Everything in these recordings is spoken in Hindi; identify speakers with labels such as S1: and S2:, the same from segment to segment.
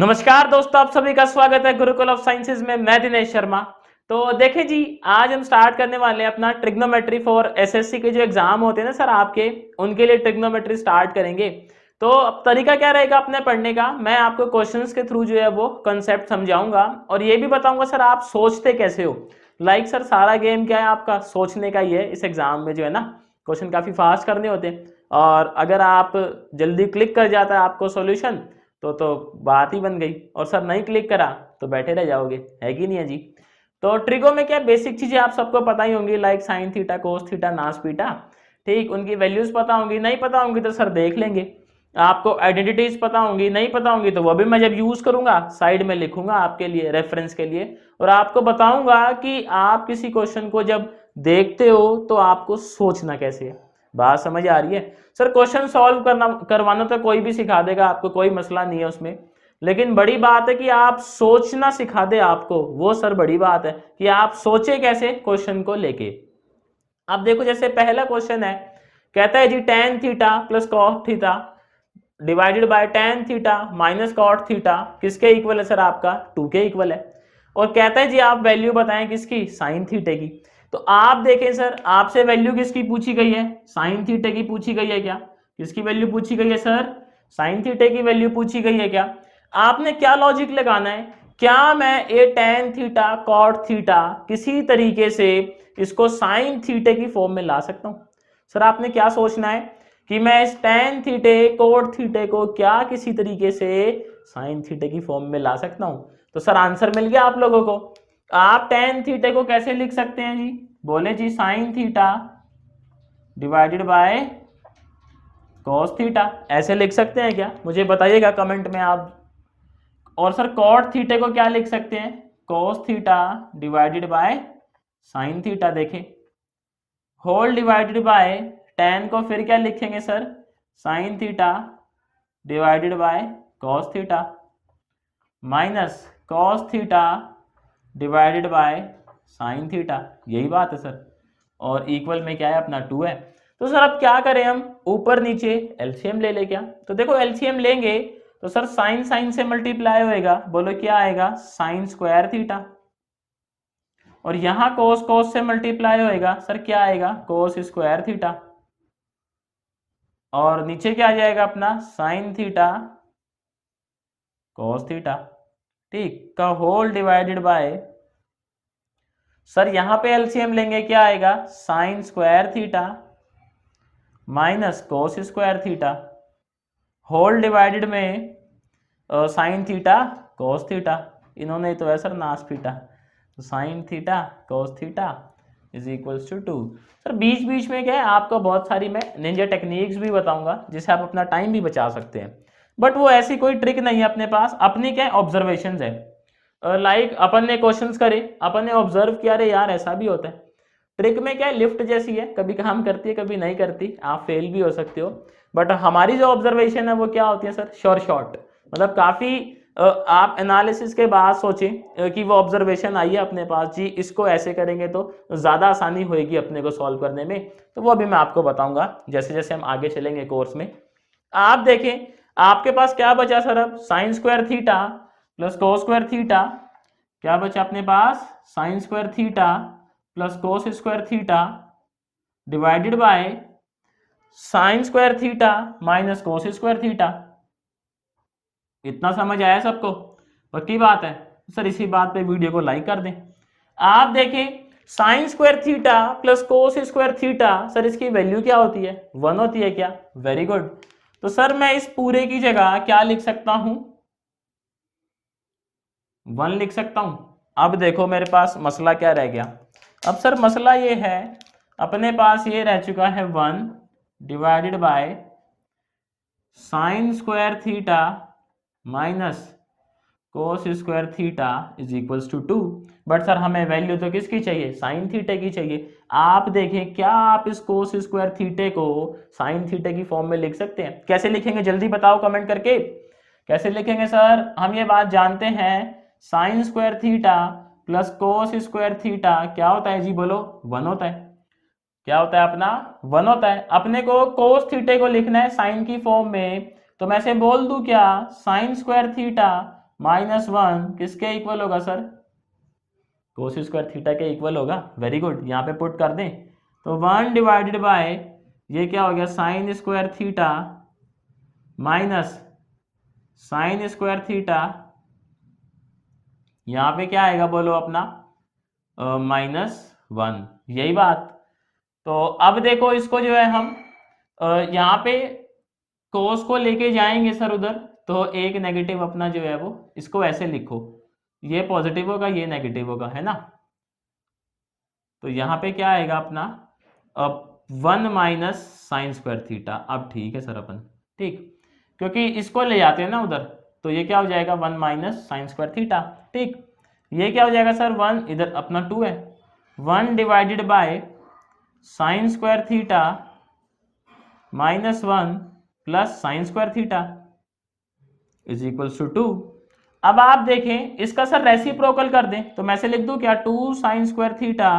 S1: नमस्कार दोस्तों, आप सभी का स्वागत है गुरुकुल ऑफ साइंसेज में। मैं दिनेश शर्मा। तो देखिए जी, आज हम स्टार्ट करने वाले हैं अपना ट्रिग्नोमेट्री फॉर एसएससी के जो एग्जाम होते हैं ना सर आपके, उनके लिए ट्रिग्नोमेट्री स्टार्ट करेंगे। तो अब तरीका क्या रहेगा अपने पढ़ने का, मैं आपको क्वेश्चंस के थ्रू जो है वो कंसेप्ट समझाऊंगा और ये भी बताऊंगा सर आप सोचते कैसे हो। लाइक सर सारा गेम क्या है आपका सोचने का ही है। इस एग्जाम में जो है ना क्वेश्चन काफी फास्ट करने होते हैं और अगर आप जल्दी क्लिक कर जाता है आपको सॉल्यूशन तो बात ही बन गई, और सर नहीं क्लिक करा तो बैठे रह जाओगे, है कि नहीं है जी। तो ट्रिगो में क्या बेसिक चीजें आप सबको पता ही होंगी, like sign theta, cos theta, नास पीटा। ठीक, उनकी वैल्यूज पता होंगी, नहीं पता होंगी तो सर देख लेंगे। आपको आइडेंटिटीज पता होंगी, नहीं पता होंगी तो वो भी मैं जब यूज करूंगा साइड में लिखूंगा आपके लिए रेफरेंस के लिए, और आपको बताऊंगा कि आप किसी क्वेश्चन को जब देखते हो तो आपको सोचना कैसे है। बात समझ आ रही है सर? क्वेश्चन सॉल्व करना करवाना तो कोई भी सिखा देगा आपको, कोई मसला नहीं है उसमें, लेकिन बड़ी बात है कि आप सोचना सिखा दे आपको, वो सर बड़ी बात है कि आप सोचे कैसे क्वेश्चन को लेके। अब देखो जैसे पहला क्वेश्चन है, कहता है जी tan theta plus cot theta divided by tan theta minus cot theta किसके इक्वल है सर? आपका 2 के इक्वल है। और कहता है जी आप वैल्यू बताएं किसकी? साइन थीटे की। तो आप देखें सर, आपसे वैल्यू किसकी पूछी गई है? साइन थीटे की पूछी गई है क्या? किसकी वैल्यू पूछी गई है सर? साइन थीटे की वैल्यू पूछी गई है क्या? आपने क्या लॉजिक लगाना है, क्या मैं ए टेन थीटा कॉट थीटा किसी तरीके से इसको साइन थीटे की फॉर्म में ला सकता हूं? सर आपने क्या सोचना है कि मैं इस टेन थीटे कोट थीटे को क्या किसी तरीके से साइन थीटे की फॉर्म में ला सकता हूं? तो सर आंसर मिल गया आप लोगों को। आप टेन थीटे को कैसे लिख सकते हैं जी? बोले जी sine theta divided by cos theta, ऐसे लिख सकते हैं क्या? मुझे बताइएगा कमेंट में आप। और सर कॉट थीटे को क्या लिख सकते हैं? Cos theta divided by sine theta. देखें, होल डिवाइडेड बाय टेन को फिर क्या लिखेंगे sir? Sign theta divided by cos theta minus cos theta divided by sine theta. यही बात है सर। और इक्वल में क्या है अपना 2 है। तो सर अब क्या करें हम, ऊपर नीचे एलसीएम ले ले क्या? तो देखो एलसीएम लेंगे तो सर साइन साइन से मल्टीप्लाई होएगा, बोलो क्या आएगा? Sine square theta. और यहां कोस कोस से मल्टीप्लाई होएगा, सर क्या आएगा? Cos square theta. और नीचे क्या आ जाएगा अपना? Sine theta cos theta. ठीक, का होल डिवाइडेड बाय, सर यहां पे एलसीएम लेंगे क्या आएगा? Sine square theta minus cos square theta whole divided में साइन थीटा कोस थीटा। इन्होंने तो है सर नास थीटा, तो sine theta cos theta is equals to 2। Sir बीच बीच में क्या है आपको बहुत सारी मैं निंजा टेक्निक्स भी बताऊंगा जिससे आप अपना टाइम भी बचा सकते हैं, बट वो ऐसी कोई ट्रिक नहीं है अपने पास, अपनी क्या ऑब्जर्वेशन है। लाइक अपन ने क्वेश्चंस करे, अपन ने ऑब्जर्व किया, अरे यार ऐसा भी होता है। ट्रिक में क्या है, लिफ्ट जैसी है, कभी काम करती है कभी नहीं करती, आप फेल भी हो सकते हो, बट हमारी जो ऑब्जर्वेशन है वो क्या होती है सर? श्योर शॉट, मतलब काफी आप एनालिसिस के बाद सोचें कि वो ऑब्जर्वेशन आई है अपने पास जी, इसको ऐसे करेंगे तो ज्यादा आसानी होगी अपने को सॉल्व करने में। तो वो अभी मैं आपको बताऊंगा जैसे जैसे हम आगे चलेंगे कोर्स में। आप देखें आपके पास क्या बचा सर? अब sine square theta plus cos square theta, क्या बचा अपने पास? Sine square theta plus cos square theta divided by sine square theta minus cos square theta. इतना समझ आया सबको? पक्की बात है? सर इसी बात पे वीडियो को लाइक कर दें। आप देखें sign square theta plus cos square theta, sir इसकी वैल्यू क्या होती है? 1 होती है क्या? Very good. तो सर मैं इस पूरे की जगह क्या लिख सकता हूं? 1 लिख सकता हूं। अब देखो मेरे पास मसला क्या रह गया। अब सर मसला ये है, अपने पास ये रह चुका है 1 divided by sine square theta minus cos square theta is equals to 2। But sir हमें वैल्यू तो किसकी चाहिए? साइन थीटे की चाहिए। आप देखें क्या आप इस कोस स्क्वायर थीटे को साइन थीटे की फॉर्म में लिख सकते हैं? कैसे लिखेंगे जल्दी बताओ कमेंट करके, कैसे लिखेंगे सर? हम ये बात जानते हैं, sign square theta plus cos square theta क्या होता है जी? बोलो 1 होता है। क्या होता है अपना? 1 होता है। अपने को कोस थीटे को लिखना है साइन की फॉर्म में, तो मैं से बोल दूं क्या? साइन स्क्वायर थीटा -1 किसके इक्वल होगा सर? कोस स्क्वायर थीटा के इक्वल होगा। वेरी गुड, यहाँ पे पुट कर दें तो 1 डिवाइडेड बाय ये क्या हो गया sign square theta minus sine square theta, यहाँ पे क्या आएगा बोलो अपना -1, यही बात। तो अब देखो इसको जो है हम यहाँ पे कोस को लेके जाएंगे सर उधर, तो एक नेगेटिव अपना जो है वो इसको ऐसे लिखो, ये पॉजिटिव होगा ये नेगेटिव होगा, है ना। तो यहाँ पे क्या आएगा अपना अब 1 माइनस साइन स्क्वायर थीटा। अब ठीक है सर अपन, ठीक, क्योंकि इसको ले जाते हैं ना उधर, तो ये क्या हो जाएगा 1 माइनस साइन स्क्वायर थीटा। ठीक, ये क्या हो जाएगा सर 1, इधर अपना 2 है, 1 divided by sine square theta -1 plus sine square theta is equals to 2। अब आप देखें इसका सर रेसिप्रोकल कर दें, तो मैं से लिख दूं क्या 2 sine square theta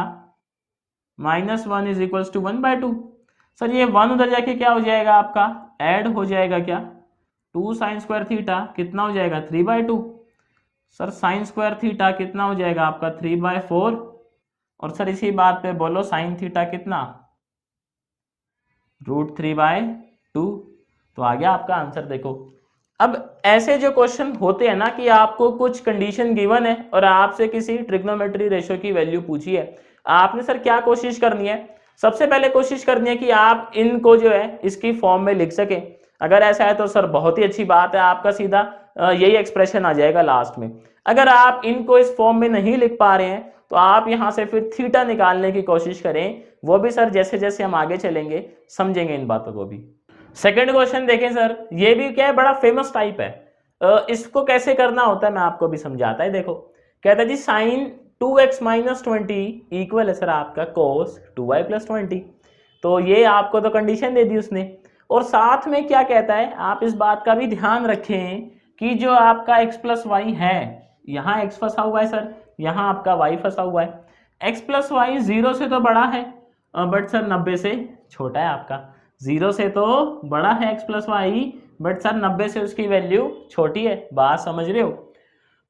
S1: -1 is equals to 1/2। Sir ये 1 उधर जाके क्या हो जाएगा आपका ऐड हो जाएगा, क्या 2 साइन स्क्वायर थीटा कितना हो जाएगा 3/2। सर साइन स्क्वायर थीटा कितना हो जाएगा आपका 3/4, और सर इसी बात पे बोलो साइन थीटा कितना √3/2। तो आ गया आपका आंसर। देखो अब ऐसे जो क्वेश्चन होते हैं ना कि आपको कुछ कंडीशन गिवन है और आपसे किसी ट्रिग्नोमेट्री रेशियो की वैल्यू पूछी है, आपने सर क्या कोशिश करनी है, सबसे पहले कोशिश करनी है कि आप इनको जो है इसकी फॉर्म में लिख सकें। अगर ऐसा है तो सर बहुत ही अच्छी बात है, आपका सीधा यही एक्सप्रेशन आ जाएगा लास्ट में। अगर आप इनको इस फॉर्म में नहीं लिख पा रहे हैं तो आप यहाँ से फिर थीटा निकालने की कोशिश करें, वो भी सर जैसे जैसे हम आगे चलेंगे समझेंगे इन बातों को भी। सेकंड क्वेश्चन देखें सर, ये भी क्या है बड़ा फेमस टाइप है। इसको कैसे करना होता है मैं आपको भी समझाता है। देखो कहता है जी साइन 2x - 20 इक्वल है सर आपका कोस 2y + 20। तो ये आपको तो कंडीशन दे दी उसने, और साथ में क्या कहता है आप इस बात का भी ध्यान रखें कि जो आपका x + y है, यहाँ x फंसा हुआ है सर, यहाँ आपका y फंसा हुआ है। x + y 0 से तो बड़ा है बट सर 90 से छोटा है आपका। 0 से तो बड़ा है x + y बट सर 90 से उसकी वैल्यू छोटी है, बात समझ रहे हो।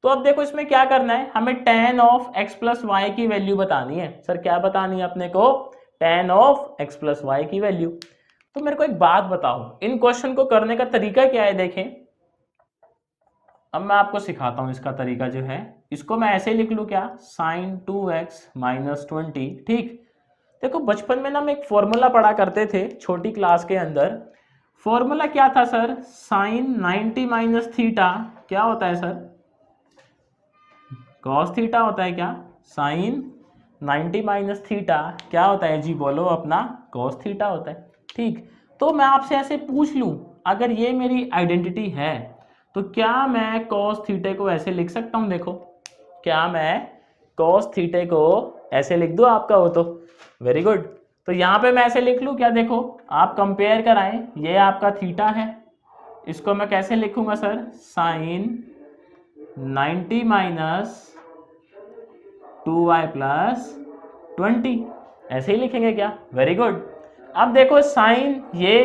S1: तो अब देखो इसमें क्या करना है, हमें tan ऑफ x + y की वैल्यू बतानी है। सर क्या बतानी है अपने को, tan ऑफ x + y की वैल्यू। तो मेरे को एक बात बताओ, इन क्वेश्चन को करने का तरीका क्या है। देखें अब मैं आपको सिखाता हूं इसका तरीका जो है, इसको मैं ऐसे लिख लूं क्या sin 2x - 20। ठीक, देखो बचपन में ना हम एक फॉर्मूला पढ़ा करते थे छोटी क्लास के अंदर। फॉर्मूला क्या था सर, sin 90 - थीटा क्या होता है सर, cos थीटा होता है क्या, sin 90 - थीटा क्या होता है जी बोलो अपना cos थीटा होता है। ठीक, तो मैं आपसे ऐसे पूछ लूं अगर ये मेरी आइडेंटिटी है तो क्या मैं cos थीटे को ऐसे लिख सकता हूं। देखो क्या मैं cos थीटे को ऐसे लिख दूं आपका हो तो वेरी गुड। तो यहाँ पे मैं ऐसे लिख लूं क्या, देखो आप कंपेयर कराएं, ये आपका थीटा है, इसको मैं कैसे लिखूंगा सर sin 90 - 2y + 20 ऐसे ही लिखेंगे क्या, वेरी गुड। अब देखो साइन ये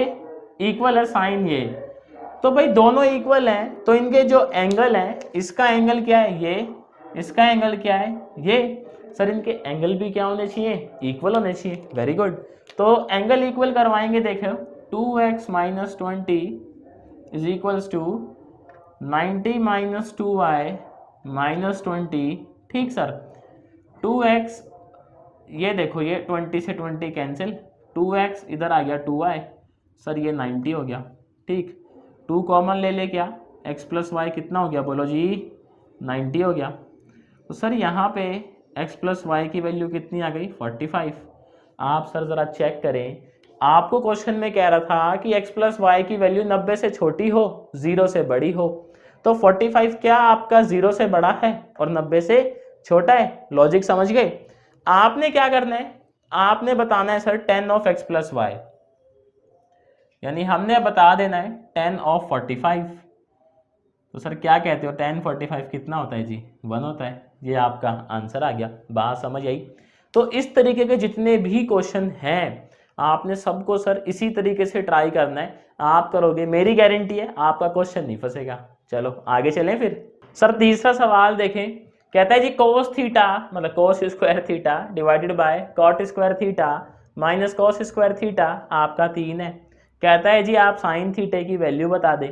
S1: इक्वल है साइन ये, तो भाई दोनों इक्वल हैं तो इनके जो एंगल हैं, इसका एंगल क्या है ये, इसका एंगल क्या है ये, सर इनके एंगल भी क्या होने चाहिए इक्वल होने चाहिए, वेरी गुड। तो एंगल इक्वल करवाएंगे, देखो 2x - 20 is equals to 90 - 2y - 20। ठीक सर 2x, ये देखो ये 20 से 20 कैंसिल, 2x इधर आ गया 2y, सर ये 90 हो गया। ठीक 2 कॉमन ले ले क्या, x + y कितना हो गया बोलो जी 90 हो गया। तो सर यहाँ पे x + y की वैल्यू कितनी आ गई 45। आप सर ज़रा चेक करें, आपको क्वेश्चन में कह रहा था कि x + y की वैल्यू 90 से छोटी हो 0 से बड़ी हो, तो 45 क्या आपका 0 से बड़ा है और 90 से छोटा है। लॉजिक समझ गए। आपने क्या करना है, आपने बताना है sir tan of x + y, यानी हमने बता देना है tan ऑफ 45। तो सर क्या कहते हो tan 45 कितना होता है जी 1 होता है। ये आपका आंसर आ गया, बात समझ आई। तो इस तरीके के जितने भी क्वेश्चन हैं आपने सबको सर इसी तरीके से ट्राई करना है, आप करोगे मेरी गारंटी है आपका क्वेश्चन नहीं फंसेगा। चलो आगे चलें फिर। सर तीसरा सवाल देखें, कहता है जी कोस थीटा मतलब cos square theta divided by cot square theta minus cos square theta आपका 3 है। कहता है जी आप साइन थीटे की वैल्यू बता दें।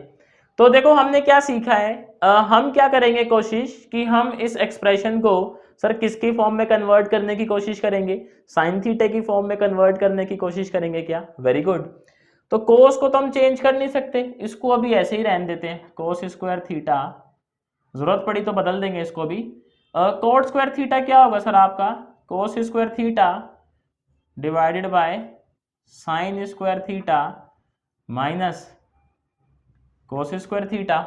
S1: तो देखो हमने क्या सीखा है, हम क्या करेंगे कोशिश कि हम इस एक्सप्रेशन को सर किसकी फॉर्म में कन्वर्ट करने की कोशिश करेंगे, साइन थीटे की फॉर्म में कन्वर्ट करने की कोशिश करेंगे क्या। Very good. तो कोस को तो हम चेंज कर नहीं सकते, इसको अभी ऐसे ही रहने देते हैं कोस स्क्वायर थीटा, जरूरत पड़ी तो बदल देंगे इसको भी। कोट स्क्वायर थीटा क्या होगा सर आपका, कोस square theta divided by sine square theta minus cos square theta,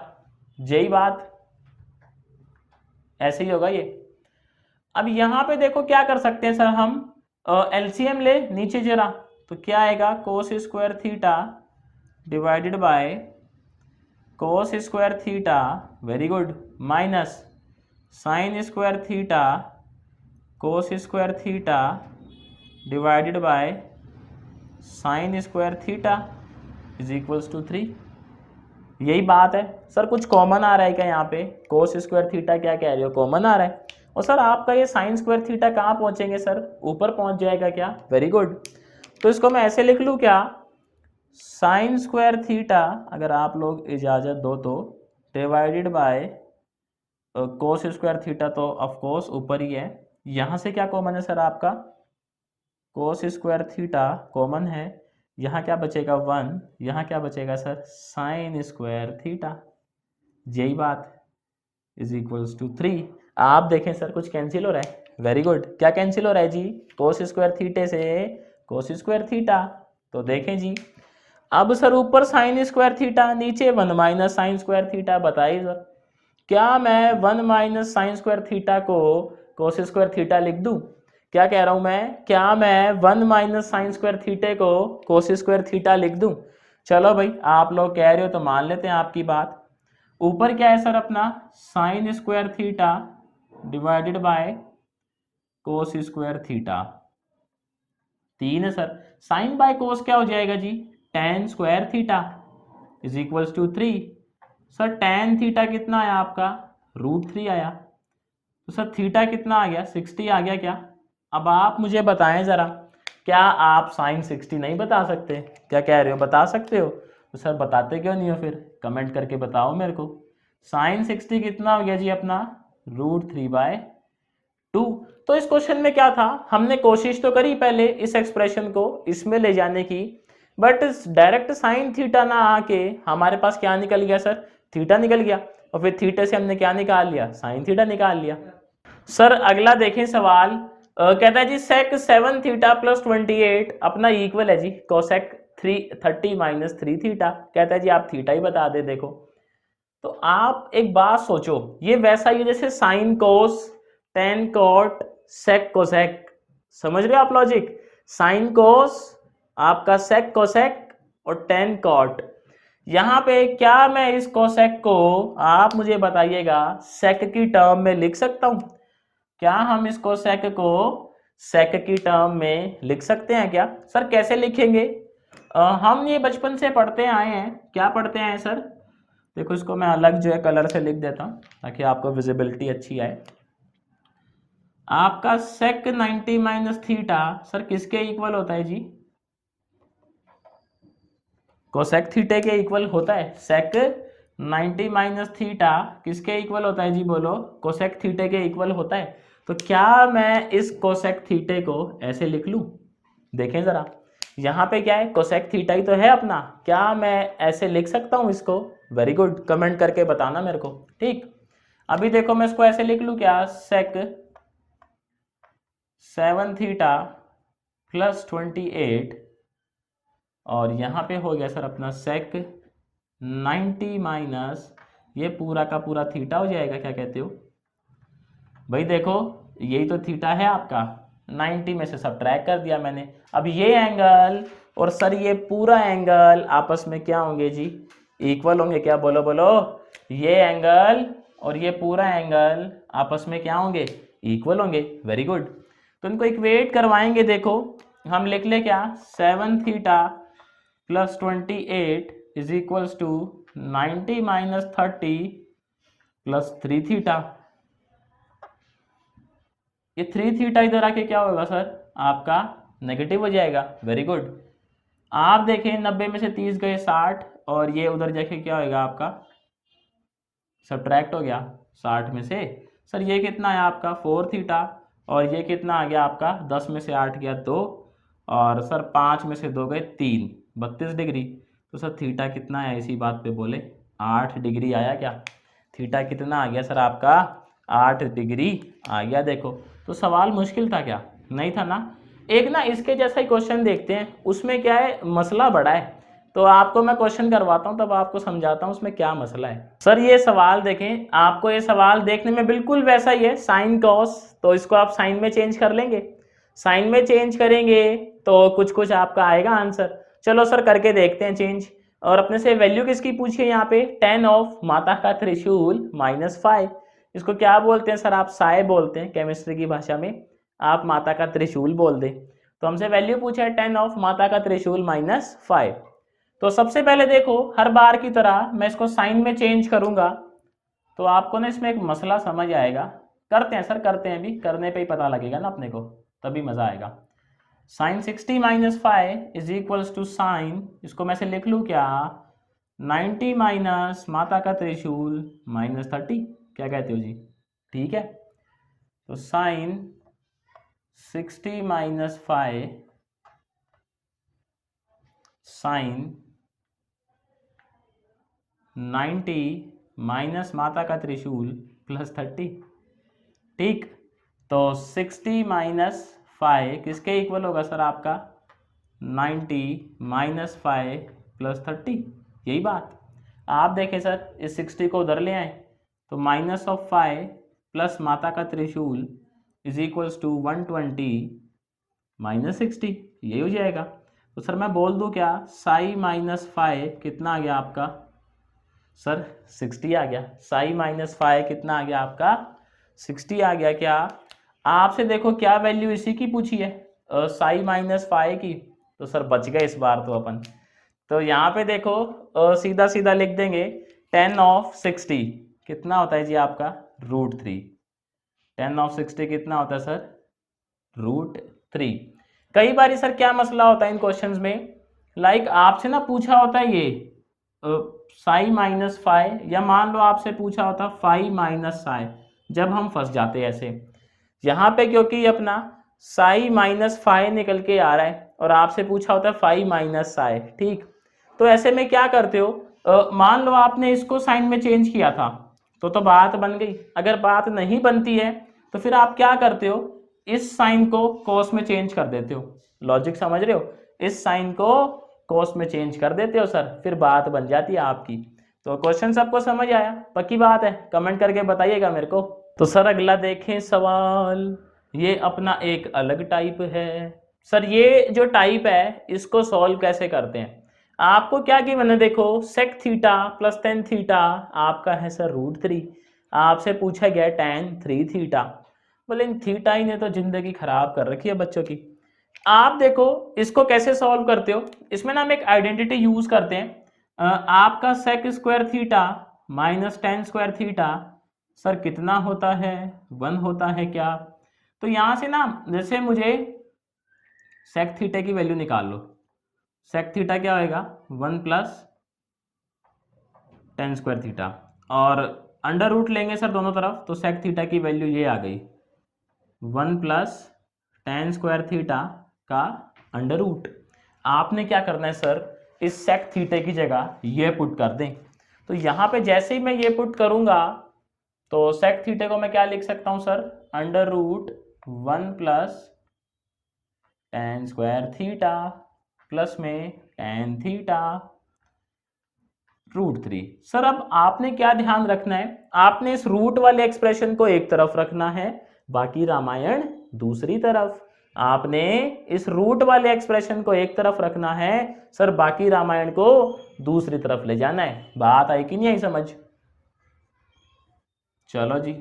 S1: यही बात, ऐसे ही होगा ये। अब यहां पे देखो क्या कर सकते हैं सर हम, एलसीएम ले नीचे जरा, तो क्या आएगा cos square theta divided by cos square theta, very good, minus sine square theta cos square theta divided by sine square theta is equals to 3। यही बात है सर। कुछ कॉमन आ रहा है क्या यहाँ पे, कोस स्क्वायर थीटा क्या कह रहे हो, कॉमन आ रहा है। और सर आपका ये साइन स्क्वायर थीटा कहाँ पहुंचेंगे सर, ऊपर पहुंच जाएगा क्या, वेरी गुड। तो इसको मैं ऐसे लिख लूँ क्या, साइन स्क्वायर थीटा अगर आप लोग इजाज़त दो तो divided by cos square theta, तो ऑफ कोर्स ऊपर ही है। यहाँ से क्या कॉमन है सर आपका, कोस स्क्वायर थीटा कॉमन है, यहाँ क्या बचेगा 1, यहाँ क्या बचेगा सर साइन स्क्वायर थीटा, यही बात, इज इक्वल्स टू 3। आप देखें सर कुछ कैंसिल हो रहा है, वेरी गुड। क्या कैंसिल हो रहा है जी, कोस स्क्वायर थीटे से कोस स्क्वायर थीटा, तो देखें जी। अब सर ऊपर साइन स्क्वायर थीटा, नीचे 1 माइनस साइन स्क्वायर थीटा, बताइए सर क्या मैं 1 माइनस साइन स्क्वायर थीटा को कोस स्क्वायर थीटा लिख दूं, क्या कह रहा हूं मैं, क्या मैं 1 माइनस साइन स्क्वायर थीटे को कोस स्क्वायर थीटा लिख दूं। चलो भाई आप लोग कह रहे हो तो मान लेते हैं आपकी बात। ऊपर क्या है सर अपना sine square theta divided by cos square theta, 3 है सर। साइन बाय कोस क्या हो जाएगा जी, tan square theta is equals to 3। Sir tan theta कितना आया आपका, √3 आया। तो सर थीटा कितना आ गया, 60 आ गया क्या। अब आप मुझे बताएं जरा, क्या आप साइन 60 नहीं बता सकते, क्या कह रहे हो, बता सकते हो। तो सर बताते क्यों नहीं हो फिर, कमेंट करके बताओ मेरे को। साइन 60 कितना हो गया जी अपना, √3/2। तो इस क्वेश्चन में क्या था, हमने कोशिश तो करी पहले इस एक्सप्रेशन को इसमें ले जाने की, बट डायरेक्ट साइन थीटा ना आके हमारे पास क्या निकल गया सर, थीटा निकल गया। और फिर थीटा से हमने क्या निकाल लिया, साइन थीटा निकाल लिया। सर अगला देखें सवाल, कहता है जी सेक 7 थीटा प्लस 28 अपना इक्वल है जी कोसेक 30 माइनस 3 थीटा। कहता है जी आप थीटा ही बता दे। देखो तो आप एक बात सोचो, ये वैसा ही जैसे sine cos tan cot sec cosec, समझ रहे हो आप लॉजिक, साइन कोस आपका सेक कोसेक और टेन कॉट। यहाँ पे क्या मैं इस कोसेक को, आप मुझे बताइएगा, सेक की टर्म में लिख सकता हूं क्या, हम इस कोसेक को सेक की टर्म में लिख सकते हैं क्या। सर कैसे लिखेंगे, हम ये बचपन से पढ़ते आए हैं, क्या पढ़ते आए हैं सर, देखो इसको मैं अलग जो है कलर से लिख देता हूं ताकि आपको विजिबिलिटी अच्छी आए। आपका सेक 90 माइनस थीटा सर किसके इक्वल होता है जी, कोसेक थीटे के इक्वल होता है। सेक 90 माइनस थीटा किसके इक्वल होता है जी, बोलो, कोसेक थीटे के इक्वल होता है। तो क्या मैं इस कोसेक थीटे को ऐसे लिख लूं, देखें जरा, यहाँ पे क्या है कोसेक थीटा ही तो है अपना, क्या मैं ऐसे लिख सकता हूँ इसको। वेरी गुड, कमेंट करके बताना मेरे को, ठीक। अभी देखो मैं इसको ऐसे लिख लूँ क्या, सेक 7 थीटा प्लस 28 और यहाँ पे हो गया सर अपना सेक 90 माइनस ये पूरा का पूरा थीटा हो जाएगा, क्या कहते हो भाई। देखो यही तो थीटा है आपका, 90 में से सब्ट्रैक्ट कर दिया मैंने। अब ये एंगल और सर ये पूरा एंगल आपस में क्या होंगे जी, इक्वल होंगे क्या, बोलो बोलो। ये एंगल और ये पूरा एंगल आपस में क्या होंगे, इक्वल होंगे। वेरी गुड, तो इनको इक्वेट करवाएंगे। देखो हम लिख ले क्या, 7 theta plus 28 is equals to 90 minus 30 plus 3 theta. ये 3 थीटा इधर आके क्या होगा सर, आपका नेगेटिव हो जाएगा। Very good. आप देखें 90 में से 30 गए 60, और ये उधर जाके क्या होगा आपका, सब्ट्रैक्ट हो गया 60 में से। सर ये कितना है आपका 4 थीटा, और ये कितना आ गया आपका 10 में से 8 गया 2, और सर 5 में से 2 गए 3, 32 डिग्री। तो सर थीटा कितना है, इसी बात पे बोले 8 डिग्री आया क्या। थीटा कितना आ गया सर आपका 8 डिग्री आ गया। देखो तो सवाल मुश्किल था क्या, नहीं था ना। एक ना इसके जैसा ही क्वेश्चन देखते हैं, उसमें क्या है मसला बड़ा है, तो आपको मैं क्वेश्चन करवाता हूं तब आपको समझाता हूं उसमें क्या मसला है। सर ये सवाल देखें, आपको ये सवाल देखने में बिल्कुल वैसा ही है, साइन कॉस, तो इसको आप साइन में चेंज कर लेंगे। साइन में चेंज करेंगे तो कुछ कुछ आपका आएगा आंसर। चलो सर करके देखते हैं चेंज। और अपने से वैल्यू किसकी पूछी है यहाँ पे, 10 ऑफ माता का त्रिशूल -5। इसको क्या बोलते हैं सर, आप साय बोलते हैं केमिस्ट्री की भाषा में, आप माता का त्रिशूल बोल दें। तो हमसे वैल्यू पूछा है 10 ऑफ माता का त्रिशूल -5। तो सबसे पहले देखो हर बार की तरह मैं इसको साइन में चेंज करूंगा, तो आपको ना इसमें एक मसला समझ आएगा। करते हैं सर, करते हैं, अभी करने पे ही पता लगेगा ना अपने को, तभी मजा आएगा। Sine 60 -5 is equals to sine, इसको मैं से लिख लूँ क्या, 90 माइनस माता का त्रिशूल -30। क्या कहते हो जी, ठीक है। तो साइन 60 -5 साइन 90 माइनस माता का त्रिशूल +30। ठीक, तो 60 -5 किसके इक्वल होगा सर आपका 90 -5 +30, यही बात। आप देखें सर इस 60 को उधर ले आए, तो -5 प्लस माता का त्रिशूल इज इक्वल्स टू 120 -60, यही हो जाएगा। तो सर मैं बोल दूं क्या, साई -5 कितना आ गया आपका सर 60 आ गया। साई -5 कितना आ गया आपका 60 आ गया। क्या आपसे देखो क्या वैल्यू इसी की पूछी है, साई -5 की, तो सर बच गए इस बार तो अपन। तो यहाँ पे देखो सीधा सीधा लिख देंगे 10 ऑफ 60 कितना होता है जी आपका √3। 10 ऑफ 60 कितना होता है सर √3। कई बार सर क्या मसला होता है इन क्वेश्चंस में, लाइक आपसे ना पूछा होता है ये साई -5, या मान लो आपसे पूछा होता फाई -साई, जब हम फंस जाते हैं ऐसे। यहाँ पे क्योंकि अपना साई -5 निकल के आ रहा है और आपसे पूछा होता है फाई -साई, ठीक। तो ऐसे में क्या करते हो, मान लो आपने इसको साइन में चेंज किया था तो बात बन गई। अगर बात नहीं बनती है तो फिर आप क्या करते हो, इस साइन को कॉस में चेंज कर देते हो। लॉजिक समझ रहे हो, इस साइन को कॉस में चेंज कर देते हो सर, फिर बात बन जाती है आपकी। तो क्वेश्चन सबको समझ आया, पक्की बात है, कमेंट करके बताइएगा मेरे को। तो सर अगला देखें सवाल, ये अपना एक अलग टाइप है। सर ये जो टाइप है इसको सॉल्व कैसे करते हैं, आपको क्या गिवन है, देखो sec theta plus tan theta आपका है सर √3। आपसे पूछा गया tan 3 थीटा। बोले इन थीटा ही ने तो जिंदगी खराब कर रखी है बच्चों की। आप देखो इसको कैसे सॉल्व करते हो, इसमें ना हम एक आइडेंटिटी यूज करते हैं। आपका sec square theta minus tan square theta sir कितना होता है 1 होता है क्या। तो यहां से ना जैसे मुझे सेक थीटा की वैल्यू निकाल लो, सेक थीटा क्या होएगा 1 प्लस टेन स्क्वायर थीटा, और अंडर रूट लेंगे सर दोनों तरफ, तो सेक थीटा की वैल्यू ये आ गई 1 प्लस टेन स्क्वायर थीटा का अंडर रूट। आपने क्या करना है सर, इस सेक थीटे की जगह ये पुट कर दें। तो यहाँ पे जैसे ही मैं ये पुट करूंगा तो सेक थीटे को मैं क्या लिख सकता हूँ sir, under root 1 plus tan square theta plus में टेन थीटा √3। सर अब आपने क्या ध्यान रखना है, आपने इस रूट वाले एक्सप्रेशन को एक तरफ रखना है, बाकी रामायण दूसरी तरफ। आपने इस रूट वाले एक्सप्रेशन को एक तरफ रखना है सर, बाकी रामायण को दूसरी तरफ ले जाना है। बात आई कि नहीं आई समझ। चलो जी,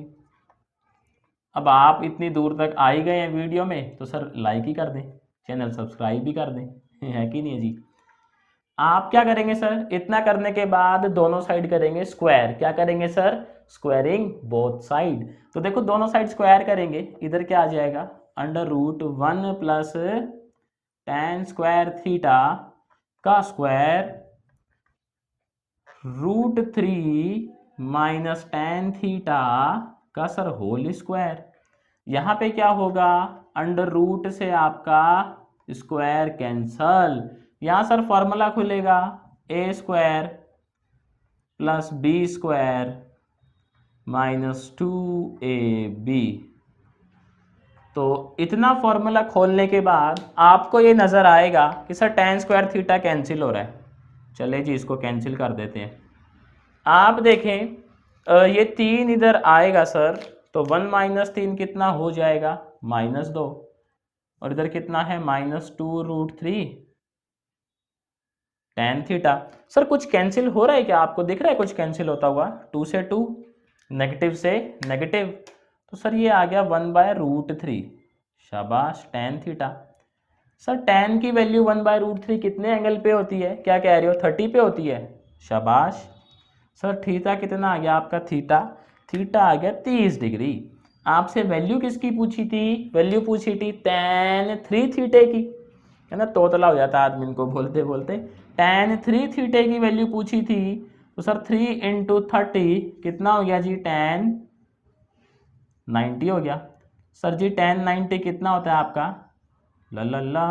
S1: अब आप इतनी दूर तक आ ही गए हैं वीडियो में तो सर लाइक ही कर दें, चैनल सब्सक्राइब भी कर दें, है कि नहीं जी। आप क्या करेंगे सर, इतना करने के बाद दोनों साइड करेंगे स्क्वायर। क्या करेंगे सर, स्क्वायरिंग बोथ साइड। तो देखो दोनों साइड स्क्वायर करेंगे, इधर क्या आ जाएगा, under root 1 plus tan square theta का स्क्वायर √3 माइनस tan थीटा का सर होल स्क्वायर। यहाँ पे क्या होगा, अंडर रूट से आपका स्क्वायर कैंसल, यहाँ सर फॉर्मूला खुलेगा A square plus B square minus 2ab। तो इतना फॉर्मूला खोलने के बाद आपको ये नज़र आएगा कि sir tan square theta cancel हो रहा है। चले जी इसको कैंसिल कर देते हैं। आप देखें ये 3 इधर आएगा सर, तो 1 माइनस 3 कितना हो जाएगा, -2, और इधर कितना है -2√3 tan थीटा। सर कुछ कैंसिल हो रहा है क्या, आपको दिख रहा है कुछ कैंसिल होता हुआ, 2 से 2, नेगेटिव से नेगेटिव, तो सर ये आ गया 1/√3। शाबाश, tan थीटा। सर tan की वैल्यू 1/√3 कितने एंगल पे होती है, क्या कह रहे हो, 30 पे होती है। शाबाश। सर थीटा कितना आ गया आपका, थीटा आ गया 30 डिग्री। आपसे वैल्यू किसकी पूछी थी, वैल्यू पूछी थी tan 3 थीटे की, है ना, तोतला हो जाता है आदमी इनको बोलते बोलते। tan 3 थीटे की वैल्यू पूछी थी, तो सर 3 × 30 कितना हो गया जी, tan 90 हो गया। सर जी tan 90 कितना होता है आपका, ला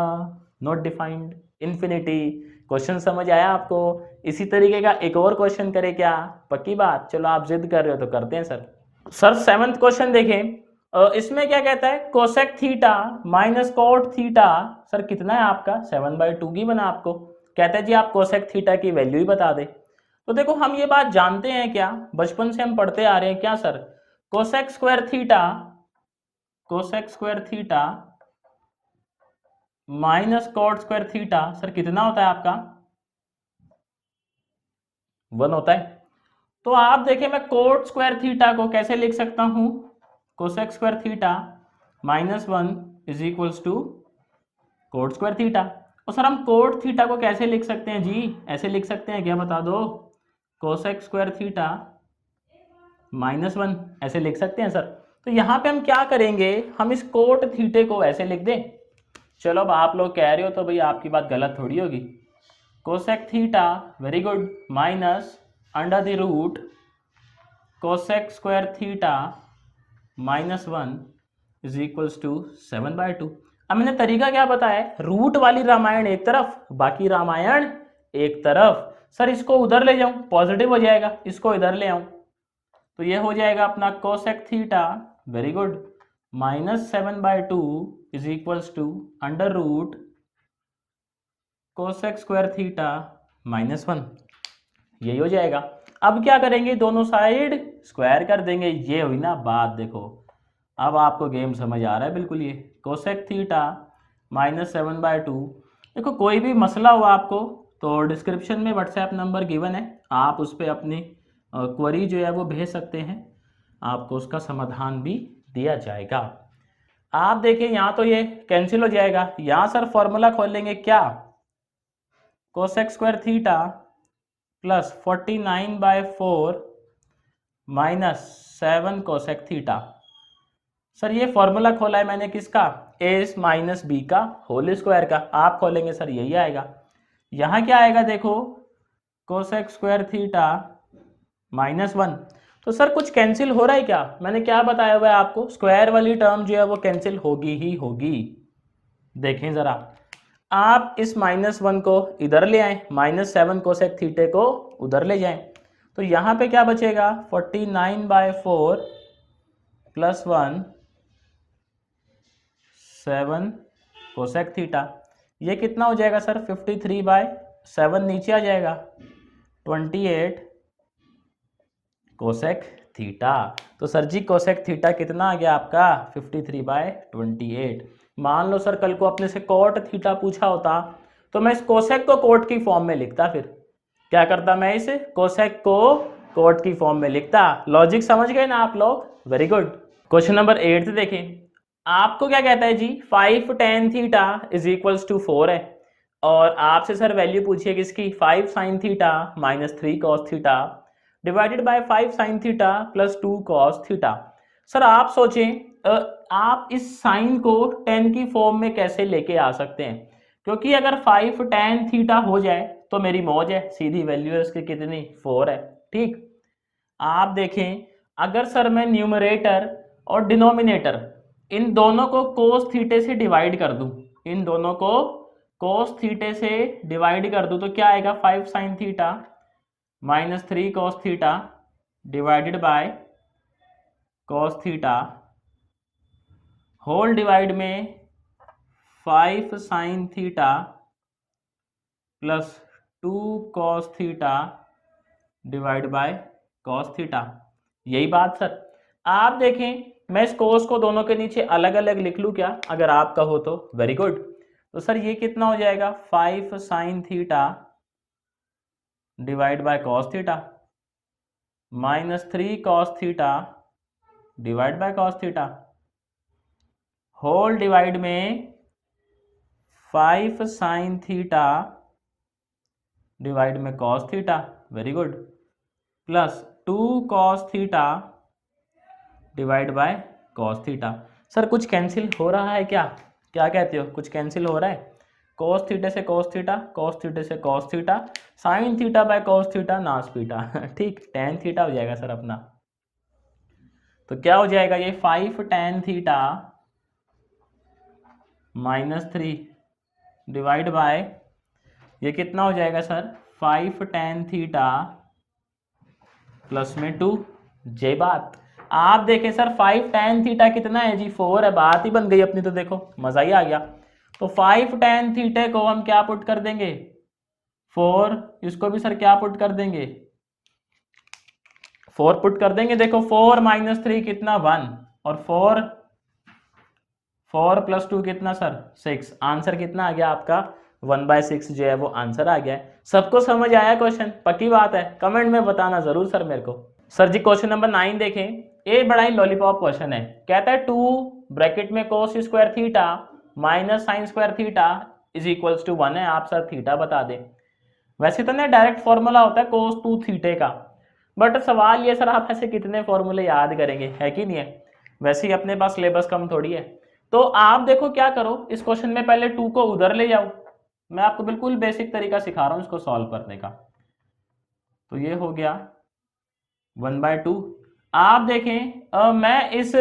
S1: नॉट डिफाइंड, इन्फिनिटी। क्वेश्चन समझ आया आपको। इसी तरीके का एक और क्वेश्चन करें क्या, पक्की बात, चलो आप जिद कर रहे हो तो करते हैं सर। सर 7th क्वेश्चन देखें, इसमें क्या कहता है, cosec theta minus cot theta, sir कितना है आपका, 7/2 की बना आपको, कहता है जी आप कोसेक थीटा की वैल्यू ही बता दे। तो देखो हम ये बात जानते हैं क्या, बचपन से हम पढ़ते आ रहे हैं क्या sir, cosec square theta minus cot square theta, sir कितना होता है आपका, 1 होता है। तो आप देखें मैं कोट स्क्वायर थीटा को कैसे लिख सकता हूं, cosec square theta -1 is equals to cot square theta. और सर हम कोट थीटा को कैसे लिख सकते हैं जी, ऐसे लिख सकते हैं क्या, बता दो, कोसेक स्क्वायर थीटा -1 ऐसे लिख सकते हैं सर। तो यहां पे हम क्या करेंगे, हम इस कोट थीटे को ऐसे लिख दें। चलो अब आप लोग कह रहे हो तो भाई आपकी बात गलत थोड़ी होगी, cosec theta, very good, minus under the root cosec square theta -1 is equals to 7/2। अब मैंने तरीका क्या बताया, रूट वाली रामायण एक तरफ, बाकी रामायण एक तरफ। सर इसको उधर ले जाऊं, पॉजिटिव हो जाएगा, इसको इधर ले आऊं, तो ये हो जाएगा अपना cosec theta, very good, -7/2 is equals to under root cosec square theta -1, यही हो जाएगा। अब क्या करेंगे, दोनों साइड स्क्वायर कर देंगे, ये हुई ना बात। देखो अब आपको गेम समझ आ रहा है बिल्कुल। ये कोसेक थीटा -7/2, देखो कोई भी मसला हो आपको तो डिस्क्रिप्शन में व्हाट्सएप नंबर गिवन है, आप उस पर अपनी क्वेरी जो है वो भेज सकते हैं, आपको उसका समाधान भी दिया जाएगा। आप देखिए यहाँ तो ये कैंसिल हो जाएगा, यहाँ सर फॉर्मूला खोल लेंगे क्या, cosec square theta plus 49/4 -7 cosec theta. Sir ये फॉर्मूला खोला है मैंने किसका, a माइनस बी का होल स्क्वायर का, आप खोलेंगे सर यही आएगा। यहाँ क्या आएगा देखो, कोसेक स्क्वायर थीटा -1। तो सर कुछ कैंसिल हो रहा है क्या, मैंने क्या बताया हुआ है आपको, स्क्वायर वाली टर्म जो है वो कैंसिल होगी ही होगी। देखें जरा, आप इस -1 को इधर ले आए, -7 कोसेक थीटे को उधर ले जाएं, तो यहाँ पे क्या बचेगा, 49/4 + 1 7 कोसेक थीटा, ये कितना हो जाएगा सर, 53/7 नीचे आ जाएगा, 28 कोसेक थीटा। तो सर जी कोसेक थीटा कितना आ गया आपका, 53/28। मान लो सर कल को अपने से कोट थीटा पूछा होता तो मैं इस कोसेक को कोट की फॉर्म में लिखता, फिर क्या करता, मैं इस कोसेक को कोट की फॉर्म में लिखता। लॉजिक समझ गए ना आप लोग, वेरी गुड। क्वेश्चन नंबर 8 देखें, आपको क्या कहता है जी, 5 tan theta is equals to 4 है, और आपसे सर वैल्यू पूछिए किसकी, 5 sin theta -3 cos theta divided bye 5 sine theta plus 2 cos theta. Sir आप सोचें आप इस साइन को टेन की फॉर्म में कैसे लेके आ सकते हैं, क्योंकि अगर 5 tan थीटा हो जाए तो मेरी मौज है, सीधी वैल्यू है उसकी कितनी 4 है। ठीक, आप देखें अगर सर मैं न्यूमरेटर और डिनोमिनेटर इन दोनों को कोस थीटे से डिवाइड कर दूं, इन दोनों को कोस थीटे से डिवाइड कर दूं तो क्या आएगा 5 sine theta minus 3 cos theta divided by cos theta whole divide में 5 sine theta plus 2 cos theta divide by cos theta. यही बात सर। आप देखें मैं इस कोस को दोनों के नीचे अलग अलग लिख लूँ क्या, अगर आप कहो तो वेरी गुड। तो सर ये कितना हो जाएगा 5 sine theta divide by cos theta minus 3 cos theta divide by cos theta whole divide में 5 साइन थीटा डिवाइड में cos theta very good plus 2 cos theta divide by cos theta. Sir कुछ कैंसिल हो रहा है क्या, क्या कहते हो, कुछ कैंसिल हो रहा है? कॉस थीटे से कॉस थीटा, कॉस थीटे से cos theta, sine theta by cos theta नास थीटा ठीक, tan थीटा हो जाएगा सर अपना। तो क्या हो जाएगा ये 5 tan theta minus 3 divide by ये कितना हो जाएगा सर 5 tan थीटा प्लस में 2। जे बात आप देखें सर 5 tan थीटा कितना है जी 4 है, बात ही बन गई अपनी। तो देखो मजा ही आ गया। तो 5 tan थीटे को हम क्या पुट कर देंगे 4, इसको भी सर क्या पुट कर देंगे 4 पुट कर देंगे। देखो 4 माइनस 3 कितना 1 और 4 प्लस 2 कितना सर 6। आंसर कितना आ गया आपका 1/6 जो है वो आंसर आ गया है। सबको समझ आया क्वेश्चन? पक्की बात है, कमेंट में बताना जरूर सर मेरे को। सर जी क्वेश्चन नंबर 9 देखें, ये बड़ा ही लॉलीपॉप क्वेश्चन है। कहता है 2 ब्रैकेट में cos square theta minus sine square theta is equals to 1 है। आप सर थीटा बता दें। वैसे तो ना डायरेक्ट फॉर्मूला होता है कोस 2 थीटे का, बट सवाल ये सर आप ऐसे कितने फॉर्मूले याद करेंगे, है कि नहीं है? वैसे ही अपने पास सिलेबस कम थोड़ी है। तो आप देखो क्या करो, इस क्वेश्चन में पहले 2 को उधर ले जाओ। मैं आपको बिल्कुल बेसिक तरीका सिखा रहा हूं इसको सॉल्व करने का। तो ये हो गया 1/2। आप देखें मैं इस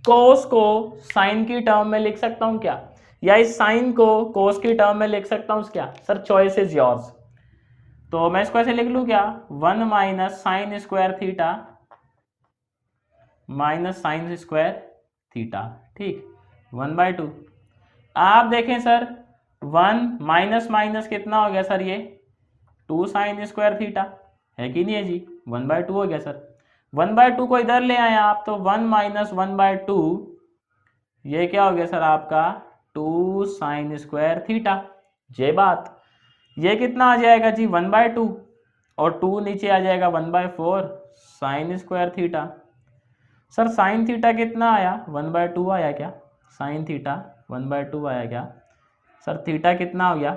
S1: कोस को साइन की टर्म में लिख सकता हूं क्या, या इस साइन को कोस की टर्म में लिख सकता हूं क्या? Sir choice is yours. तो मैं इसको ऐसे लिख लूं क्या 1 minus sine square theta minus sine square theta. ठीक, 1/2। आप देखें सर 1 माइनस माइनस कितना हो गया सर ये 2 साइन स्क्वायर थीटा, है कि नहीं है जी? 1/2 हो गया सर। 1/2 को इधर ले आए आप तो 1 माइनस 1/2 ये क्या हो गया सर आपका 2 साइन स्क्वायर थीटा। ये बात ये कितना आ जाएगा जी 1/2 और 2 नीचे आ जाएगा 1/4 sign square theta. Sir sine theta कितना आया 1/2 आया क्या? साइन थीटा 1/2 आया क्या? सर थीटा कितना हो गया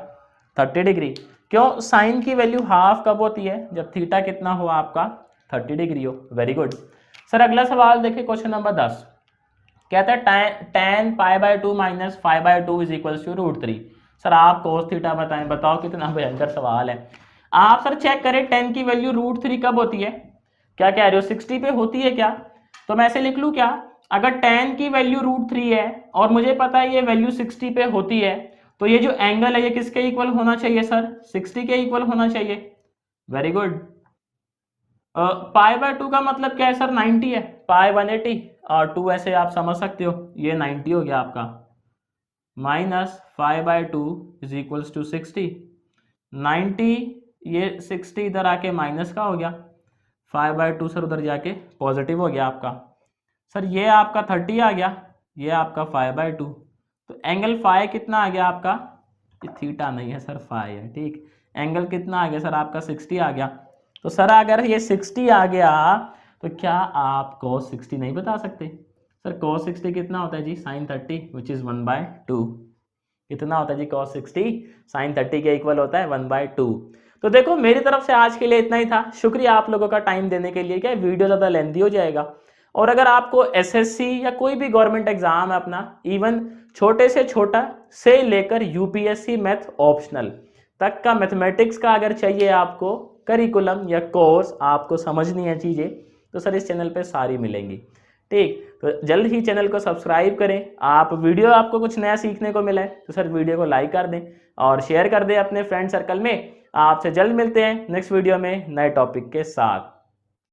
S1: 30 डिग्री। क्यों? साइन की वैल्यू हाफ कब होती है? जब थीटा कितना हो आपका 30 डिग्री हो। Very good. सर अगला सवाल देखिए क्वेश्चन नंबर 10। कहता है tan π/2 minus 5/2 is equals to √3। Sir आप कोस थीटा बताएं, बताओ कितना भयंकर सवाल है। आप सर चेक करें tan की वैल्यू √3 कब होती है? क्या कह रहे हो 60 पे होती है क्या? तो मैं ऐसे लिख लूं क्या, अगर tan की वैल्यू √3 है और मुझे पता है ये वैल्यू 60 पे होती है, तो ये जो एंगल है ये किसके इक्वल होना चाहिए सर 60 के इक्वल होना चाहिए। Very good. π/2 का मतलब क्या है सर 90 है, पाई 180 और 2 ऐसे आप समझ सकते हो, ये 90 हो गया आपका माइनस 5/2 इज इक्वल्स टू 60। 90 ये 60 इधर आके माइनस का हो गया, 5/2 सर उधर जाके पॉजिटिव हो गया आपका। सर ये आपका 30 आ गया, ये आपका 5/2। तो एंगल फाई कितना आ गया आपका, ये थीटा नहीं है सर फाई है। ठीक, एंगल कितना आ गया सर आपका 60 आ गया। तो सर अगर ये 60 आ गया तो क्या आप cos 60 नहीं बता सकते? सर cos 60 कितना होता है जी sin 30 विच इज 1/2। कितना होता है जी cos 60 sin 30 के इक्वल होता है 1/2। तो देखो मेरी तरफ से आज के लिए इतना ही था। शुक्रिया आप लोगों का टाइम देने के लिए। क्या वीडियो ज़्यादा लेंथी हो जाएगा। और अगर आपको एसएससी या कोई भी गवर्नमेंट एग्जाम है अपना, इवन छोटे से छोटा से लेकर यूपीएससी मैथ ऑप्शनल तक का मैथमेटिक्स का अगर चाहिए आपको करिकुलम या कोर्स, आपको समझनी है चीज़ें, तो सर इस चैनल पे सारी मिलेंगी। ठीक, तो जल्द ही चैनल को सब्सक्राइब करें। आप वीडियो आपको कुछ नया सीखने को मिला है तो सर वीडियो को लाइक कर दें और शेयर कर दें अपने फ्रेंड सर्कल में। आपसे जल्द मिलते हैं नेक्स्ट वीडियो में नए टॉपिक के साथ।